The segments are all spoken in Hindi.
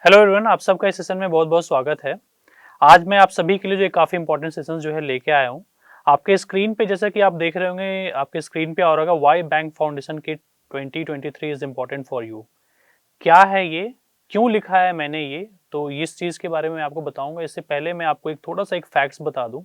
हेलो एवरीवन, आप सबका इस सेशन में बहुत बहुत स्वागत है। आज मैं आप सभी के लिए जो एक काफ़ी इंपॉर्टेंट सेशन जो है लेके आया हूँ। आपके स्क्रीन पे जैसा कि आप देख रहे होंगे, आपके स्क्रीन पे आ रहा होगा why bank foundation kit 2023 is important for you. क्या है ये, क्यों लिखा है मैंने ये, तो इस चीज़ के बारे में आपको बताऊंगा। इससे पहले मैं आपको एक थोड़ा सा एक फैक्ट्स बता दूं।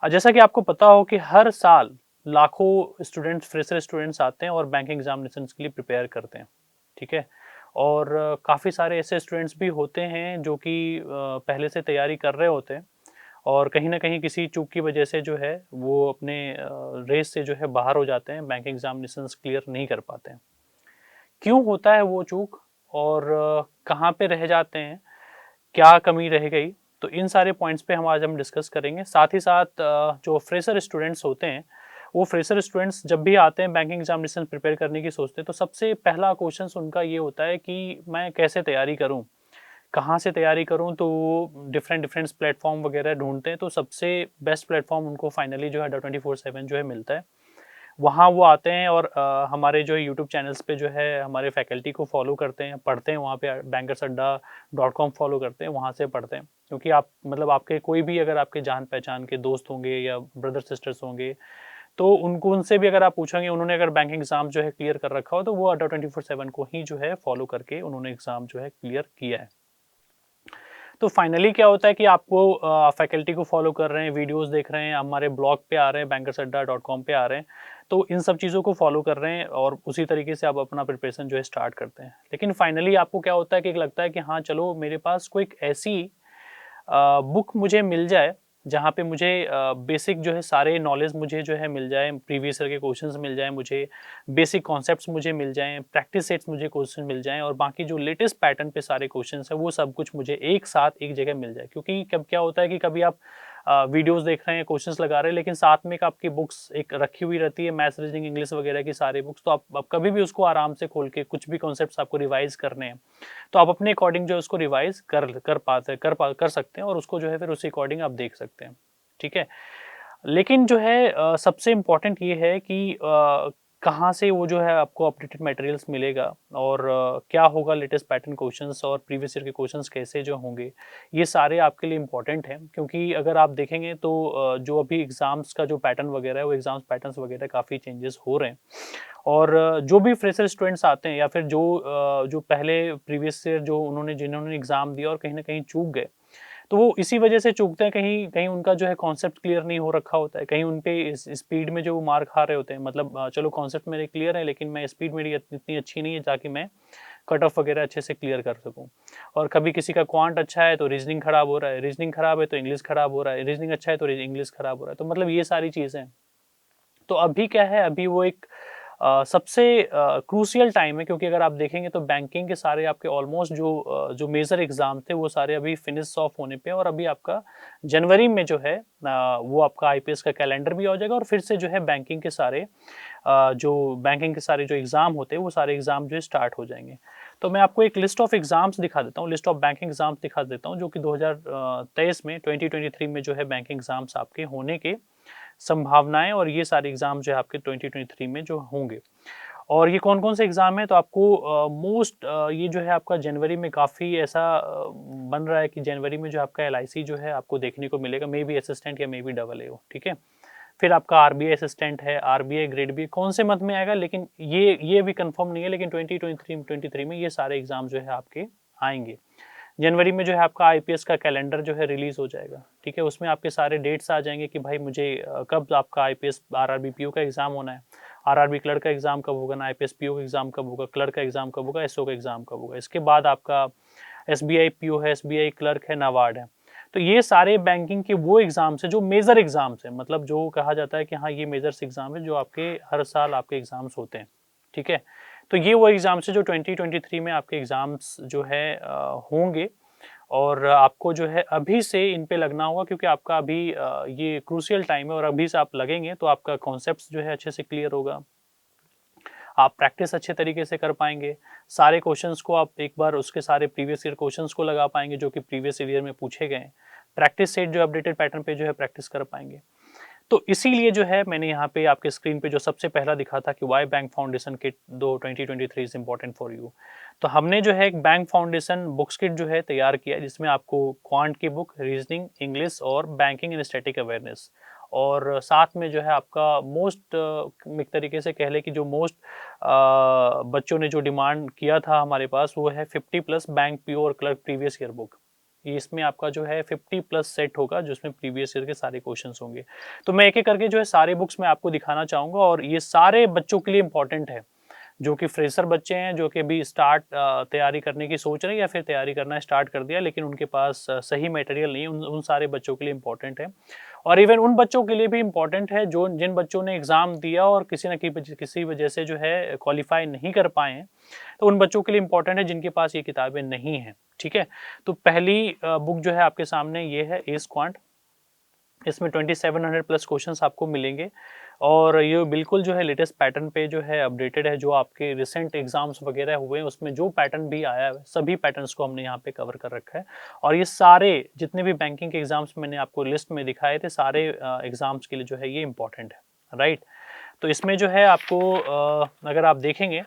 जैसा कि आपको पता हो कि हर साल लाखों स्टूडेंट्स, फ्रेशर स्टूडेंट्स आते हैं और बैंक एग्जामिनेशन के लिए प्रिपेयर करते हैं। ठीक है। और काफ़ी सारे ऐसे स्टूडेंट्स भी होते हैं जो कि पहले से तैयारी कर रहे होते हैं और कहीं ना कहीं किसी चूक की वजह से जो है वो अपने रेस से जो है बाहर हो जाते हैं, बैंक एग्जामिनेशन क्लियर नहीं कर पाते हैं। क्यों होता है वो चूक और कहाँ पे रह जाते हैं, क्या कमी रह गई, तो इन सारे पॉइंट्स पे हम डिस्कस करेंगे। साथ ही साथ जो फ्रेशर स्टूडेंट्स होते हैं, वो फ्रेशर स्टूडेंट्स जब भी आते हैं बैंकिंग एग्जामिनेशन प्रिपेयर करने की सोचते हैं, तो सबसे पहला क्वेश्चन उनका ये होता है कि मैं कैसे तैयारी करूं, कहाँ से तैयारी करूं। तो डिफरेंट डिफरेंट प्लेटफॉर्म वगैरह ढूंढते हैं, तो सबसे बेस्ट प्लेटफॉर्म उनको फाइनली जो है 24/7 जो है मिलता है। वहाँ वो आते हैं और हमारे जो यूट्यूब चैनल्स पे जो है हमारे फैकल्टी को फॉलो करते हैं, पढ़ते हैं वहाँ पे bankersadda.com फॉलो करते हैं, वहाँ से पढ़ते हैं। क्योंकि आप मतलब आपके कोई भी अगर आपके जान पहचान के दोस्त होंगे या ब्रदर सिस्टर्स होंगे, तो उनको उनसे भी अगर आप पूछेंगे, उन्होंने अगर बैंकिंग एग्जाम जो है क्लियर कर रखा हो, तो वो अड्डा 24/7 को ही जो है फॉलो करके उन्होंने एग्जाम जो है क्लियर किया है। तो फाइनली क्या होता है कि आपको फैकल्टी को फॉलो कर रहे हैं, वीडियोस देख रहे हैं, हमारे ब्लॉग पे आ रहे हैं, bankersadda.com पे आ रहे हैं, तो इन सब चीज़ों को फॉलो कर रहे हैं और उसी तरीके से आप अपना प्रिपरेशन जो है स्टार्ट करते हैं। लेकिन फाइनली आपको क्या होता है कि लगता है कि हाँ चलो, मेरे पास कोई एक ऐसी बुक मुझे मिल जाए जहाँ पे मुझे बेसिक जो है सारे नॉलेज मुझे जो है मिल जाए, प्रीवियस ईयर के क्वेश्चंस मिल जाए, मुझे बेसिक कॉन्सेप्ट्स मुझे मिल जाएं, प्रैक्टिस सेट्स मुझे क्वेश्चन मिल जाएं और बाकी जो लेटेस्ट पैटर्न पे सारे क्वेश्चंस है वो सब कुछ मुझे एक साथ एक जगह मिल जाए। क्योंकि कब क्या होता है कि कभी आप वीडियोस देख रहे हैं, क्वेश्चंस लगा रहे हैं, लेकिन साथ में एक आपकी बुक्स एक रखी हुई रहती है, मैथ्स, रीजनिंग, इंग्लिश वगैरह की सारी बुक्स, तो आप कभी भी उसको आराम से खोल के कुछ भी कॉन्सेप्ट्स आपको रिवाइज करने हैं, तो आप अपने अकॉर्डिंग जो है उसको रिवाइज कर सकते हैं और उसको जो है फिर उसी अकॉर्डिंग आप देख सकते हैं। ठीक है। लेकिन जो है सबसे इम्पोर्टेंट ये है कि कहाँ से वो जो है आपको अपडेटेड मटेरियल्स मिलेगा और क्या होगा लेटेस्ट पैटर्न क्वेश्चंस और प्रीवियस ईयर के क्वेश्चंस कैसे जो होंगे, ये सारे आपके लिए इम्पोर्टेंट हैं। क्योंकि अगर आप देखेंगे तो जो अभी एग्जाम्स का जो पैटर्न वगैरह है, वो एग्जाम्स पैटर्न्स वगैरह काफ़ी चेंजेस हो रहे हैं। और जो भी फ्रेशर स्टूडेंट्स आते हैं या फिर जो पहले प्रीवियस ईयर जो जिन्होंने एग्जाम दिया और कहीं ना कहीं चूक गए, तो वो इसी वजह से चूकते हैं। कहीं कहीं उनका जो है कॉन्सेप्ट क्लियर नहीं हो रखा होता है, कहीं उनपे इस स्पीड में जो मार खा रहे होते हैं। मतलब चलो कॉन्सेप्ट मेरे क्लियर है, लेकिन मैं स्पीड मेरी इतनी अच्छी नहीं है ताकि मैं कट ऑफ वगैरह अच्छे से क्लियर कर सकूं। और कभी किसी का क्वांट अच्छा है तो रीजनिंग खराब हो रहा है, रीजनिंग खराब है तो इंग्लिश खराब हो रहा है, रीजनिंग अच्छा है तो इंग्लिश खराब हो रहा है। तो मतलब ये सारी चीज़ें। तो अभी क्या है, अभी वो एक सबसे क्रूशियल टाइम है। क्योंकि अगर आप देखेंगे तो बैंकिंग के सारे आपके ऑलमोस्ट जो मेजर एग्जाम थे वो सारे अभी फिनिश ऑफ होने पे, और अभी आपका जनवरी में जो है वो आपका आईपीएस का कैलेंडर भी आ जाएगा और फिर से जो है बैंकिंग के सारे जो एग्जाम होते हैं वो सारे एग्जाम जो है स्टार्ट हो जाएंगे। तो मैं आपको एक लिस्ट ऑफ एग्जाम्स दिखा देता हूँ, लिस्ट ऑफ बैंकिंग एग्जाम्स दिखा देता हूँ, जो कि 2023 में 2023 में जो है बैंकिंग एग्जाम्स आपके होने के संभावनाएं, और ये सारे एग्जाम जो है आपके 2023 में जो होंगे। और ये कौन कौन से एग्जाम है, तो आपको मोस्ट ये जो है आपका जनवरी में काफ़ी ऐसा बन रहा है कि जनवरी में जो आपका एलआईसी जो है आपको देखने को मिलेगा, मे बी असिस्टेंट या मे बी डबल ए हो। ठीक है। फिर आपका आरबीआई असिस्टेंट है, आरबीआई ग्रेड बी कौन से मंथ में आएगा, लेकिन ये भी कंफर्म नहीं है, लेकिन 2023 में ये सारे एग्जाम जो है आपके आएंगे। जनवरी में जो है आपका आईपीएस का कैलेंडर जो है रिलीज हो जाएगा। ठीक है। उसमें आपके सारे डेट्स आ जाएंगे कि भाई मुझे कब आपका आईपीएस आरआरबी पीओ का एग्जाम होना है, आरआरबी क्लर्क का एग्जाम कब होगा, ना आईपीएस पीओ का एग्जाम कब होगा, क्लर्क का एग्जाम कब होगा, एसओ का एग्जाम कब होगा। इसके बाद आपका एसबीआई पीओ है, एसबीआई क्लर्क है, नाबार्ड है। तो ये सारे बैंकिंग के वो एग्जाम्स है जो मेजर एग्जाम्स है, मतलब जो कहा जाता है कि हाँ ये मेजर एग्जाम है जो आपके हर साल आपके एग्जाम्स होते हैं। ठीक है। तो ये वो एग्जाम्स है जो 2023 में आपके एग्जाम्स जो है होंगे। और आपको जो है अभी से इन पे लगना होगा, क्योंकि आपका अभी ये क्रूशियल टाइम है और अभी से आप लगेंगे तो आपका कॉन्सेप्ट जो है अच्छे से क्लियर होगा, आप प्रैक्टिस अच्छे तरीके से कर पाएंगे, सारे क्वेश्चंस को आप एक बार उसके सारे प्रीवियस ईयर क्वेश्चंस को लगा पाएंगे जो कि प्रीवियस ईयर में पूछे गए, प्रैक्टिस सेट जो अपडेटेड पैटर्न पे जो है प्रैक्टिस कर पाएंगे। तो इसीलिए जो है मैंने यहाँ पे आपके स्क्रीन पे जो सबसे पहला दिखा था कि why bank foundation kit 2023 is important for you. तो हमने जो है एक बैंक फाउंडेशन बुक्स किट जो है तैयार किया, जिसमें आपको क्वांट की बुक, रीजनिंग, इंग्लिश और बैंकिंग एंड स्टैटिक अवेयरनेस, और साथ में जो है आपका मोस्ट एक तरीके से कह ले कि जो मोस्ट बच्चों ने जो डिमांड किया था हमारे पास, वो है 50+ बैंक पीओ और क्लर्क प्रीवियस ईयर बुक। इसमें आपका जो है 50+ सेट होगा, जिसमें प्रीवियस ईयर के सारे क्वेश्चंस होंगे। तो मैं एक एक करके जो है सारे बुक्स मैं आपको दिखाना चाहूंगा, और ये सारे बच्चों के लिए इंपॉर्टेंट है, जो कि फ्रेशर बच्चे हैं, जो कि अभी स्टार्ट तैयारी करने की सोच रहे हैं या फिर तैयारी करना स्टार्ट कर दिया, लेकिन उनके पास सही मटेरियल नहीं है, उन सारे बच्चों के लिए इंपॉर्टेंट है। और इवन उन बच्चों के लिए भी इंपॉर्टेंट है जो जिन बच्चों ने एग्जाम दिया और किसी वजह से जो है क्वालिफाई नहीं कर पाए हैं, तो उन बच्चों के लिए इंपॉर्टेंट है जिनके पास ये किताबें नहीं हैं। ठीक है, तो पहली बुक जो है आपके सामने ये है एस क्वांट। इसमें 2700+ क्वेश्चंस आपको मिलेंगे, और ये बिल्कुल जो है लेटेस्ट पैटर्न पे जो है अपडेटेड है। जो आपके रिसेंट एग्जाम्स वगैरह हुए हैं उसमें जो पैटर्न भी आया है, सभी पैटर्न्स को हमने यहाँ पे कवर कर रखा है। और ये सारे जितने भी बैंकिंग के एग्जाम्स मैंने आपको लिस्ट में दिखाए थे, सारे एग्जाम्स के लिए जो है ये इंपॉर्टेंट है, राइट। तो इसमें जो है आपको अगर आप देखेंगे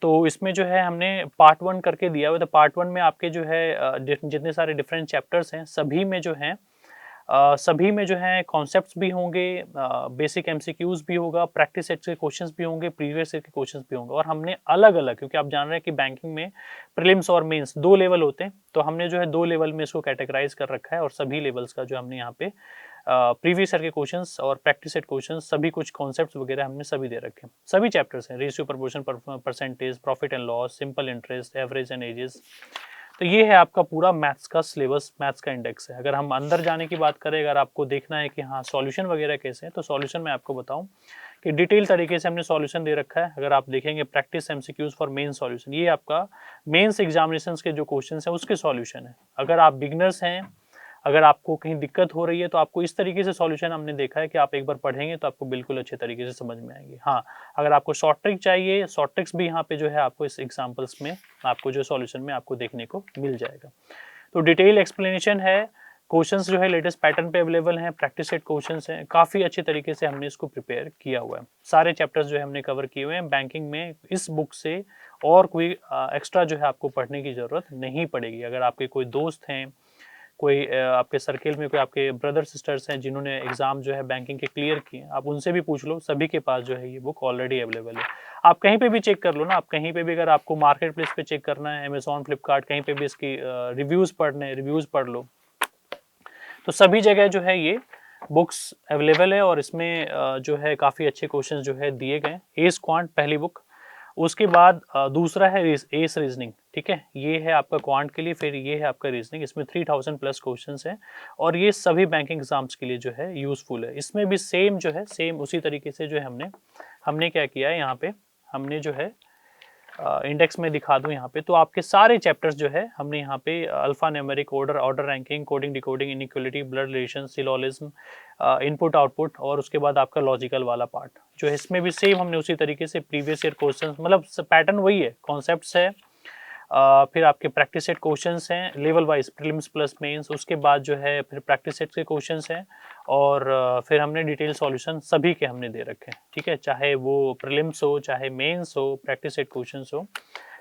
तो इसमें जो है हमने पार्ट 1 करके दिया हुआ था। पार्ट 1 में आपके जो है जितने सारे डिफरेंट चैप्टर्स हैं, सभी में जो है कॉन्सेप्ट्स भी होंगे, बेसिक एमसीक्यूज भी होगा, प्रैक्टिस सेट के क्वेश्चंस भी होंगे, प्रीवियस ईयर के क्वेश्चंस भी होंगे। और हमने अलग अलग, क्योंकि आप जान रहे हैं कि बैंकिंग में प्रीलिम्स और मेंस 2 लेवल होते हैं, तो हमने जो है 2 लेवल में इसको कैटेगराइज कर रखा है, और सभी लेवल्स का जो हमने यहाँ पे प्रीवियस ईयर के क्वेश्चंस और प्रैक्टिस सेट क्वेश्चंस, सभी कुछ कॉन्सेप्ट्स वगैरह हमने सभी दे रखे हैं। सभी चैप्टर्स हैं, ratio, proportion, percentage, profit and loss, simple interest, average and ages. तो ये है आपका पूरा मैथ्स का सिलेबस, मैथ्स का इंडेक्स है। अगर हम अंदर जाने की बात करें, अगर आपको देखना है कि हाँ सॉल्यूशन वगैरह कैसे हैं, तो सॉल्यूशन मैं आपको बताऊं कि डिटेल तरीके से हमने सॉल्यूशन दे रखा है। अगर आप देखेंगे practice MCQs for main solution, ये आपका मेंस एग्जामिनेशंस के जो क्वेश्चन है उसके सॉल्यूशन है। अगर आप बिगनर्स हैं, अगर आपको कहीं दिक्कत हो रही है, तो आपको इस तरीके से सॉल्यूशन हमने देखा है कि आप एक बार पढ़ेंगे तो आपको बिल्कुल अच्छे तरीके से समझ में आएंगे। हाँ, अगर आपको शॉर्ट ट्रिक चाहिए, शॉर्ट ट्रिक्स भी यहाँ पे जो है आपको इस एग्जांपल्स में, आपको जो सॉल्यूशन में आपको देखने को मिल जाएगा। तो डिटेल एक्सप्लेनेशन है, क्वेश्चंस जो है लेटेस्ट पैटर्न पे अवेलेबल हैं, प्रैक्टिस सेट क्वेश्चंस हैं, काफ़ी अच्छे तरीके से हमने इसको प्रिपेयर किया हुआ है। सारे चैप्टर्स जो है हमने कवर किए हुए हैं बैंकिंग में। इस बुक से और कोई एक्स्ट्रा जो है आपको पढ़ने की ज़रूरत नहीं पड़ेगी। अगर आपके कोई दोस्त हैं, कोई आपके सर्किल में कोई आपके ब्रदर सिस्टर्स हैं जिन्होंने एग्जाम जो है बैंकिंग के क्लियर किए, आप उनसे भी पूछ लो, सभी के पास जो है ये बुक ऑलरेडी अवेलेबल है। आप कहीं पे भी चेक कर लो ना, आप कहीं पे भी, अगर आपको मार्केट प्लेस पे चेक करना है, अमेजॉन, फ्लिपकार्ट, कहीं पे भी इसकी रिव्यूज पढ़ने, रिव्यूज पढ़ लो, तो सभी जगह जो है ये बुक्स अवेलेबल है। और इसमें जो है काफ़ी अच्छे क्वेश्चन जो है दिए गए। एस क्वांट पहली बुक, उसके बाद दूसरा है एस रीजनिंग। ठीक है, ये है आपका क्वांट के लिए, फिर ये है आपका रीजनिंग। इसमें 3000+ क्वेश्चंस हैं, और ये सभी बैंकिंग एग्जाम्स के लिए जो है यूजफुल है। इसमें भी सेम जो है, सेम उसी तरीके से जो है हमने क्या किया है, यहाँ पे हमने जो है इंडेक्स में दिखा दूं यहाँ पे, तो आपके सारे चैप्टर्स जो है हमने यहाँ पे alpha numeric, order ranking, coding decoding, inequality, blood relation, syllogism, input output, और उसके बाद आपका लॉजिकल वाला पार्ट जो है, इसमें भी सेम हमने उसी तरीके से प्रीवियस ईयर क्वेश्चंस, मतलब पैटर्न वही है, कॉन्सेप्ट्स है, फिर आपके प्रैक्टिस सेट क्वेश्चंस हैं level wise, prelims plus mains, उसके बाद जो है फिर प्रैक्टिस सेट के क्वेश्चंस हैं, और फिर हमने डिटेल सॉल्यूशन सभी के हमने दे रखे हैं। ठीक है, चाहे वो प्रीलिम्स हो, चाहे मेंस हो, प्रैक्टिस सेट क्वेश्चंस हो,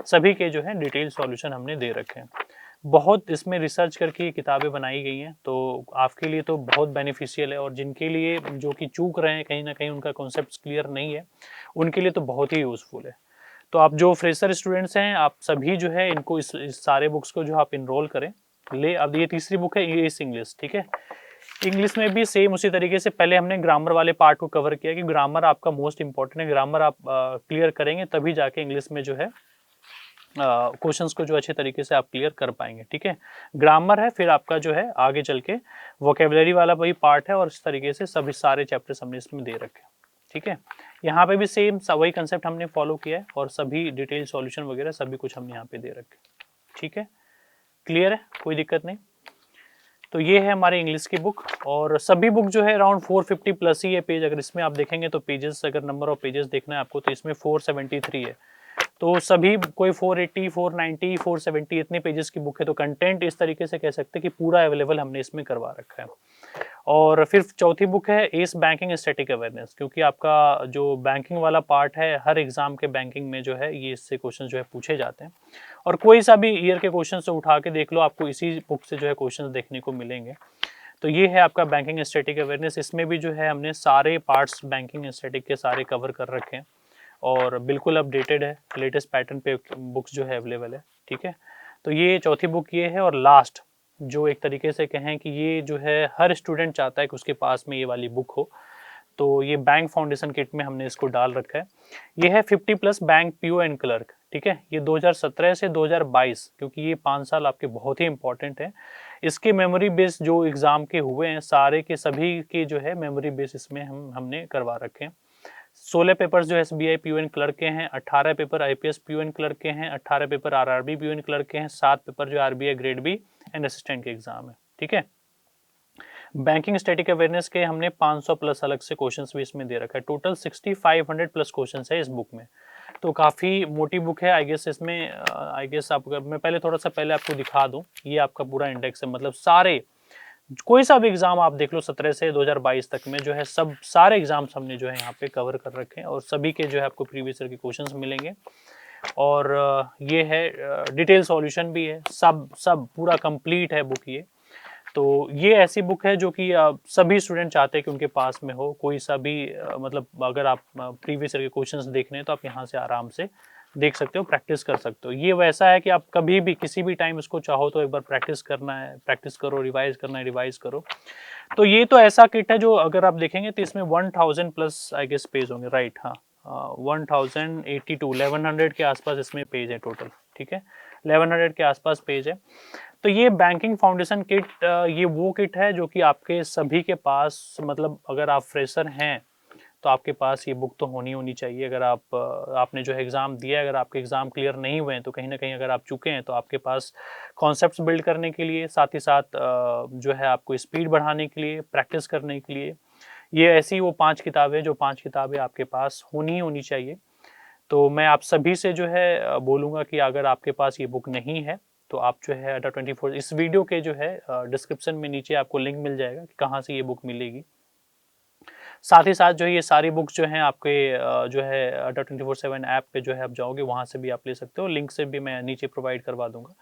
सभी के जो है डिटेल सॉल्यूशन हमने दे रखे हैं। बहुत इसमें रिसर्च करके किताबें बनाई गई हैं, तो आपके लिए तो बहुत बेनिफिशियल है, और जिनके लिए जो कि चूक रहे हैं, कहीं ना कहीं उनका कॉन्सेप्ट क्लियर नहीं है, उनके लिए तो बहुत ही यूजफुल है। तो आप जो फ्रेशर स्टूडेंट्स हैं, आप सभी जो है इनको इस सारे बुक्स को जो आप इनरोल करें। अब ये तीसरी बुक है इंग्लिश इंग्लिश। ठीक है, इंग्लिश में भी सेम उसी तरीके से पहले हमने ग्रामर वाले पार्ट को कवर किया कि ग्रामर आपका मोस्ट इंपॉर्टेंट है। ग्रामर आप क्लियर करेंगे तभी जाके इंग्लिश में जो है क्वेश्चंस को जो अच्छे तरीके से आप क्लियर कर पाएंगे। ठीक है, ग्रामर है, फिर आपका जो है आगे चल के वोकेबलरी वाला वही पार्ट है, और इस तरीके से सभी सारे चैप्टर्स हमने इसमें दे रखे हैं। ठीक है, यहाँ पे भी सेम वही कंसेप्ट हमने फॉलो किया है, और सभी डिटेल सॉल्यूशन वगैरह सभी कुछ हमने यहाँ पे दे रखे। ठीक है, क्लियर है, कोई दिक्कत नहीं। तो ये है हमारे इंग्लिश की बुक, और सभी बुक जो है अराउंड 450+ ही है पेज। अगर इसमें आप देखेंगे तो पेजेस, अगर नंबर ऑफ पेजेस देखना है आपको, तो इसमें 473 है। तो सभी कोई 480, 490, 470 इतने पेजेस की बुक है, तो कंटेंट इस तरीके से कह सकते हैं कि पूरा अवेलेबल हमने इसमें करवा रखा है। और फिर चौथी बुक है एस बैंकिंग स्टैटिक अवेयरनेस, क्योंकि आपका जो बैंकिंग वाला पार्ट है हर एग्जाम के बैंकिंग में जो है ये इससे क्वेश्चन जो है पूछे जाते हैं, और कोई सा भी ईयर के क्वेश्चन से उठा के देख लो, आपको इसी बुक से जो है क्वेश्चन देखने को मिलेंगे। तो ये है आपका बैंकिंग स्टैटिक अवेयरनेस। इसमें भी जो है हमने सारे पार्ट्स बैंकिंग स्टैटिक के सारे कवर कर रखे हैं और बिल्कुल अपडेटेड है, लेटेस्ट पैटर्न पे बुक्स जो है अवेलेबल है। ठीक है, तो ये चौथी बुक ये है। और लास्ट जो एक तरीके से कहें कि ये जो है हर स्टूडेंट चाहता है कि उसके पास में ये वाली बुक हो, तो ये बैंक फाउंडेशन किट में हमने इसको डाल रखा है। ये है 50+ बैंक पीओ एंड क्लर्क। ठीक है, ये 2017 से 2022, क्योंकि ये 5 साल आपके बहुत ही इंपॉर्टेंट है। इसके मेमोरी बेस जो एग्जाम के हुए हैं सारे के सभी के जो है मेमोरी बेस इसमें हमने करवा रखे हैं। 16 पेपर्स जो एसबीआई पीओ एंड क्लर्क के हैं, 18 paper IPS PO and clerk के हैं, 18 paper RRB PO and clerk के हैं, 7 पेपर जो RBI grade B and assistant के एग्जाम है। ठीक है, बैंकिंग स्टैटिक अवेयरनेस के हमने 500+ अलग से क्वेश्चंस भी इसमें दे रखा है। टोटल 6500+ क्वेश्चंस है इस बुक में, तो काफ़ी मोटी बुक है। आई गेस इसमें आई गेस आप, मैं पहले थोड़ा सा पहले आपको दिखा दूं, ये आपका पूरा इंडेक्स है, मतलब सारे कोई सा भी एग्जाम आप देख लो 17 से 2022 तक में जो है सब सारे एग्जाम्स हमने जो है यहाँ पे कवर कर रखे हैं, और सभी के जो है आपको प्रीवियस ईयर के क्वेश्चंस मिलेंगे। और ये है डिटेल सॉल्यूशन भी है, सब पूरा कंप्लीट है बुक ये। तो ये ऐसी बुक है जो कि सभी स्टूडेंट चाहते हैं कि उनके पास में हो। कोई सा भी मतलब अगर आप प्रीवियस ईयर के क्वेश्चंस देखने हैं तो आप यहाँ से आराम से देख सकते हो, प्रैक्टिस कर सकते हो। ये वैसा है कि आप कभी भी किसी भी टाइम इसको चाहो तो एक बार प्रैक्टिस करना है, प्रैक्टिस करो, रिवाइज करना है, रिवाइज करो। तो ये तो ऐसा किट है जो अगर आप देखेंगे तो इसमें 1000+ आई गेस पेज होंगे, राइट? हाँ, 1082 1100 के आसपास इसमें पेज है टोटल। ठीक है, 1100 के आसपास पेज है। तो ये बैंकिंग फाउंडेशन किट ये वो किट है जो कि आपके सभी के पास, मतलब अगर आप फ्रेशर हैं तो आपके पास ये बुक तो होनी चाहिए। अगर आपने जो है एग्ज़ाम दिया है, अगर आपके एग्ज़ाम क्लियर नहीं हुए हैं तो कहीं ना कहीं अगर आप चुके हैं तो आपके पास कॉन्सेप्ट्स बिल्ड करने के लिए, साथ ही साथ जो है आपको स्पीड बढ़ाने के लिए, प्रैक्टिस करने के लिए, ये ऐसी वो 5 किताबें जो 5 किताबें आपके पास होनी चाहिए। तो मैं आप सभी से जो है बोलूँगा कि अगर आपके पास ये बुक नहीं है तो आप जो है अड्डा24 इस वीडियो के जो है डिस्क्रिप्शन में नीचे आपको लिंक मिल जाएगा कि कहाँ से ये बुक मिलेगी। साथ ही साथ जो है ये सारी बुक्स जो हैं आपके जो है अड्डा24/7 ऐप पे जो है आप जाओगे वहाँ से भी आप ले सकते हो। लिंक से भी मैं नीचे प्रोवाइड करवा दूंगा,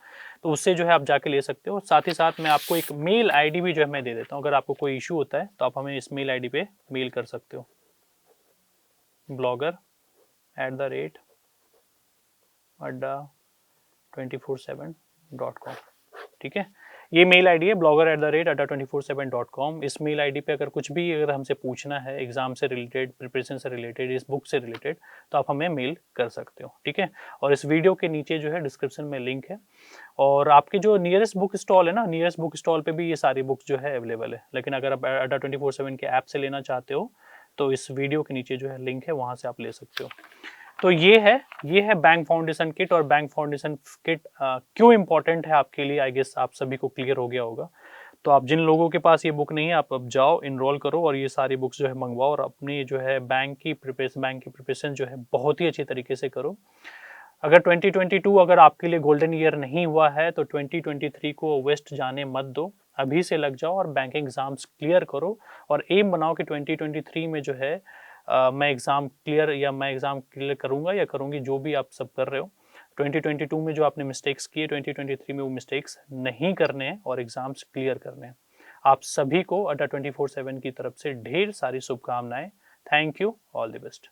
तो उससे जो है आप जाके ले सकते हो। साथ ही साथ मैं आपको एक मेल आईडी भी जो है मैं दे देता हूँ, अगर आपको कोई इशू होता है तो आप हमें इस मेल आईडी पे मेल कर सकते हो, blogger@adda247.com। ठीक है, ये मेल आईडी है blogger@adda247.com। इस मेल आईडी पे अगर कुछ भी अगर हमसे पूछना है एग्जाम से रिलेटेड, प्रिपरेशन से रिलेटेड, इस बुक से रिलेटेड, तो आप हमें मेल कर सकते हो। ठीक है, और इस वीडियो के नीचे जो है डिस्क्रिप्शन में लिंक है, और आपके जो नियरेस्ट बुक स्टॉल है ना, नियरेस्ट बुक स्टॉल पे भी ये सारी बुक्स जो है अवेलेबल है। लेकिन अगर आप अड्डा24/7 के ऐप से लेना चाहते हो तो इस वीडियो के नीचे जो है लिंक है, वहाँ से आप ले सकते हो। तो ये है बैंक फाउंडेशन किट। और बैंक फाउंडेशन किट क्यों इंपॉर्टेंट है आपके लिए, आई गेस आप सभी को क्लियर हो गया होगा। तो आप जिन लोगों के पास ये बुक नहीं है, आप अब जाओ, इनरोल करो और ये सारी बुक्स जो है मंगवाओ, और अपनी जो है बैंक की प्रिपरेशन जो है बहुत ही अच्छी तरीके से करो। अगर 2022 अगर आपके लिए गोल्डन ईयर नहीं हुआ है तो 2023 को वेस्ट जाने मत दो, अभी से लग जाओ और बैंकिंग एग्जाम्स क्लियर करो। और एम बनाओ कि 2023 में जो है मैं एग्ज़ाम क्लियर करूंगा या करूंगी, जो भी आप सब कर रहे हो। 2022 में जो आपने मिस्टेक्स किए 2023 में वो मिस्टेक्स नहीं करने हैं और एग्जाम्स क्लियर करने हैं। आप सभी को अड्डा 24/7 की तरफ से ढेर सारी शुभकामनाएं। Thank you, all the best.